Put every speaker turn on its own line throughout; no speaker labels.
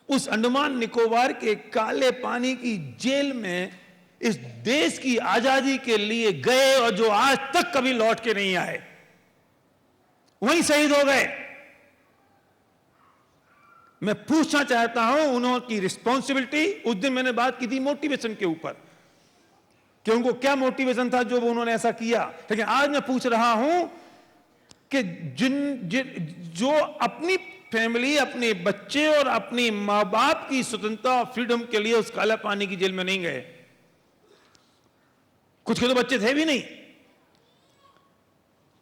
उस अंडमान निकोबार के काले पानी की जेल में इस देश की आजादी के लिए गए और जो आज तक कभी लौट के नहीं आए, वहीं शहीद हो गए। मैं पूछना चाहता हूं उनकी रिस्पॉन्सिबिलिटी। उस दिन मैंने बात की थी मोटिवेशन के ऊपर कि उनको क्या मोटिवेशन था जो उन्होंने ऐसा किया, लेकिन आज मैं पूछ रहा हूं कि जो अपनी फैमिली, अपने बच्चे और अपनी मां बाप की स्वतंत्रता और फ्रीडम के लिए उस काला पानी की जेल में नहीं गए। कुछ के तो बच्चे थे भी नहीं,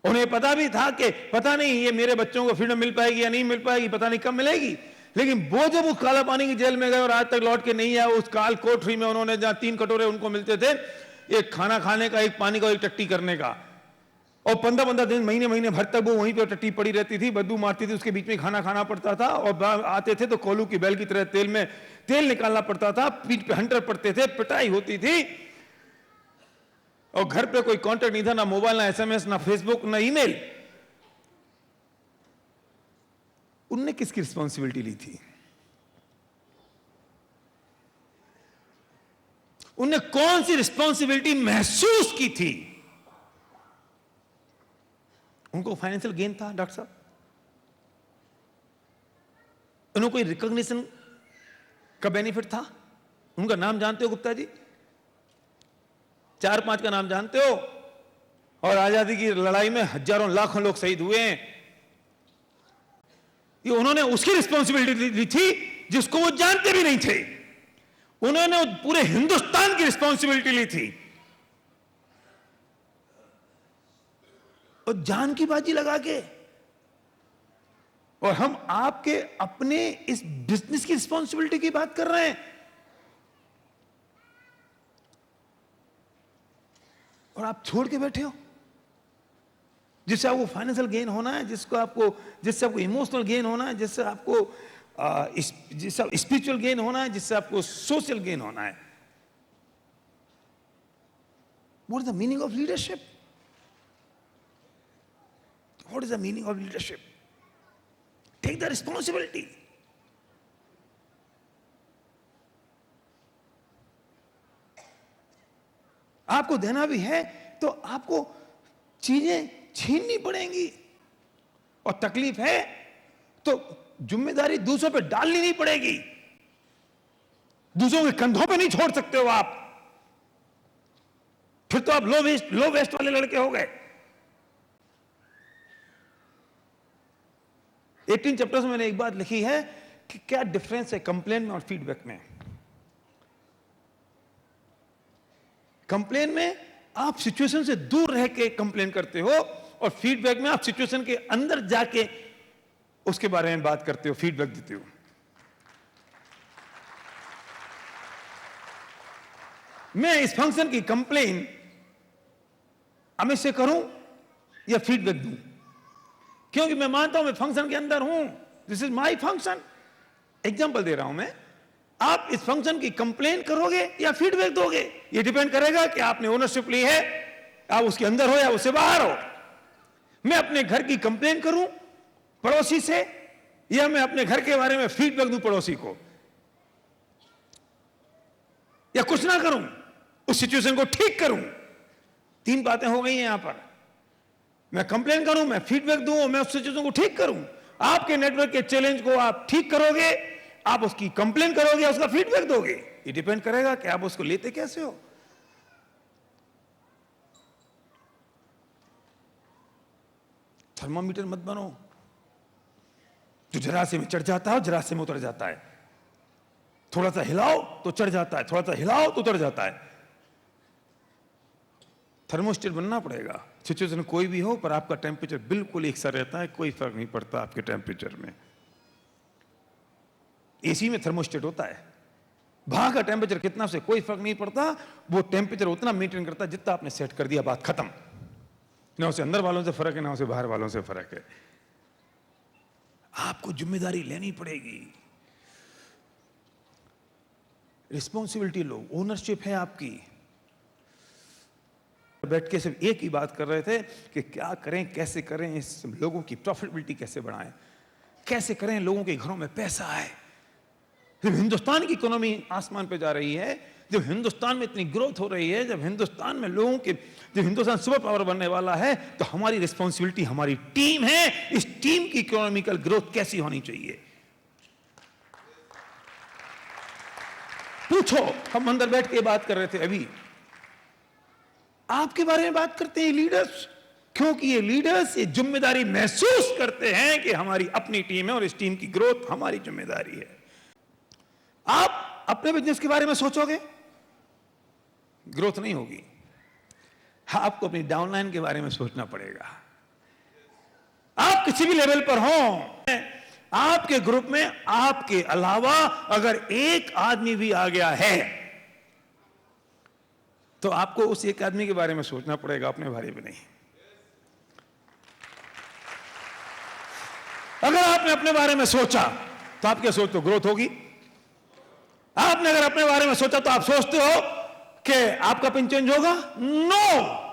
उन्हें पता भी था कि पता नहीं ये मेरे बच्चों को फ्रीडम मिल पाएगी या नहीं मिल पाएगी, पता नहीं कब मिलेगी, लेकिन वो जब उस काला पानी की जेल में गए और आज तक लौट के नहीं आए, उस काल कोठरी में उन्होंने जहां 3 कटोरे उनको मिलते थे, एक खाना खाने का, एक पानी का, एक टट्टी करने का, और 15-15 दिन, महीने भर तक वो वहीं पे टट्टी पड़ी रहती थी, बदबू मारती थी, उसके बीच में खाना खाना पड़ता था, और आते थे तो कोलू की बैल की तरह तेल में तेल निकालना पड़ता था, पीठ पे हंटर पड़ते थे, पिटाई होती थी, और घर पे कोई कांटेक्ट नहीं था, ना मोबाइल, ना एसएमएस, ना फेसबुक, ना ईमेल। उनने किसकी रिस्पॉन्सिबिलिटी ली थी? उनने कौन सी रिस्पॉन्सिबिलिटी महसूस की थी? उनको फाइनेंशियल गेन था डॉक्टर साहब? उनको कोई रिकॉग्निशन का बेनिफिट था? उनका नाम जानते हो गुप्ता जी? 4-5 का नाम जानते हो? और आजादी की लड़ाई में हजारों लाखों लोग शहीद हुए हैं। ये उन्होंने उसकी रिस्पॉन्सिबिलिटी ली थी जिसको वो जानते भी नहीं थे। उन्होंने पूरे हिंदुस्तान की रिस्पॉन्सिबिलिटी ली थी, और जान की बाजी लगा के। और हम आपके अपने इस बिजनेस की रिस्पॉन्सिबिलिटी की बात कर रहे हैं, और आप छोड़ के बैठे हो। जिससे आपको फाइनेंशियल गेन होना है, जिससे आपको इमोशनल गेन होना है, जिससे आपको स्पिरिचुअल गेन होना है, जिससे आपको सोशल गेन होना है। What is the meaning of leadership? What is the meaning of leadership? Take the responsibility. आपको देना भी है तो आपको चीजें छीननी पड़ेंगी, और तकलीफ है तो जिम्मेदारी दूसरों पे डालनी नहीं पड़ेगी। दूसरों के कंधों पे नहीं छोड़ सकते हो आप, फिर तो आप लो वेस्ट वाले लड़के हो गए। 18 चैप्टर्स में मैंने एक बात लिखी है कि क्या डिफरेंस है कंप्लेन में और फीडबैक में। कंप्लेन में आप सिचुएशन से दूर रह के कंप्लेन करते हो, और फीडबैक में आप सिचुएशन के अंदर जाके उसके बारे में बात करते हो, फीडबैक देते हो। मैं इस फंक्शन की कंप्लेन अमित से करूं या फीडबैक दूं? क्योंकि मैं मानता हूं मैं फंक्शन के अंदर हूं, this is my function. Example दे रहा हूं मैं। आप इस फंक्शन की कंप्लेन करोगे या फीडबैक दोगे, ये डिपेंड करेगा कि आपने ओनरशिप ली है, आप उसके अंदर हो या उससे बाहर हो। मैं अपने घर की कंप्लेन करूं पड़ोसी से, या मैं अपने घर के बारे में फीडबैक दूं पड़ोसी को, या कुछ ना करूं, उस सिचुएशन को ठीक करूं? 3 बातें हो गई हैं यहां पर। मैं कंप्लेन करूं, मैं फीडबैक दूं, और मैं उस सिचुएशन को ठीक करूं। आपके नेटवर्क के चैलेंज को आप ठीक करोगे, आप उसकी कंप्लेन करोगे, उसका फीडबैक दोगे। ये डिपेंड करेगा कि आप उसको लेते कैसे हो। थर्मामीटर मत बनो जो जरा से में चढ़ जाता है, जरा से में उतर जाता है। थोड़ा सा हिलाओ तो चढ़ जाता है, थोड़ा सा हिलाओ तो उतर जाता है। थर्मोस्टेट बनना पड़ेगा। सिचुएशन कोई भी हो, पर आपका टेम्परेचर बिल्कुल एक सा रहता है, कोई फर्क नहीं पड़ता आपके टेम्परेचर में। एसी में थर्मोस्टेट होता है, बाहर का टेम्परेचर कितना से कोई फर्क नहीं पड़ता, वो टेम्परेचर उतना मेंटेन करता है जितना आपने सेट कर दिया, बात खत्म। ना उसे अंदर वालों से फर्क है, ना उसे बाहर वालों से फर्क है। आपको जिम्मेदारी लेनी पड़ेगी, रिस्पॉन्सिबिलिटी लो, ओनरशिप है आपकी। बैठ के सिर्फ एक ही बात कर रहे थे कि क्या करें, कैसे करें, इस लोगों की प्रॉफिटेबिलिटी कैसे बढ़ाएं, कैसे करें लोगों के घरों में पैसा आए। जब हिंदुस्तान की इकोनॉमी आसमान पे जा रही है, जब हिंदुस्तान में इतनी ग्रोथ हो रही है, जब हिंदुस्तान में लोगों के, जब हिंदुस्तान सुपर पावर बनने वाला है, तो हमारी रिस्पॉन्सिबिलिटी, हमारी टीम है, इस टीम की इकोनॉमिकल ग्रोथ कैसी होनी चाहिए। पूछो, हम अंदर बैठ के बात कर रहे थे अभी, आपके बारे में बात करते हैं लीडर्स, क्योंकि ये लीडर्स ये जिम्मेदारी महसूस करते हैं कि हमारी अपनी टीम है और इस टीम की ग्रोथ हमारी जिम्मेदारी है। आप अपने बिजनेस के बारे में सोचोगे, ग्रोथ नहीं होगी। हाँ, आपको अपनी डाउनलाइन के बारे में सोचना पड़ेगा। आप किसी भी लेवल पर हो, आपके ग्रुप में आपके अलावा अगर एक आदमी भी आ गया है, तो आपको उस एक आदमी के बारे में सोचना पड़ेगा, अपने बारे में नहीं। अगर आपने अपने बारे में सोचा तो आपकी सोच तो ग्रोथ होगी। आपने अगर अपने बारे में सोचा तो आप सोचते हो कि आपका पिन चेंज होगा? नो।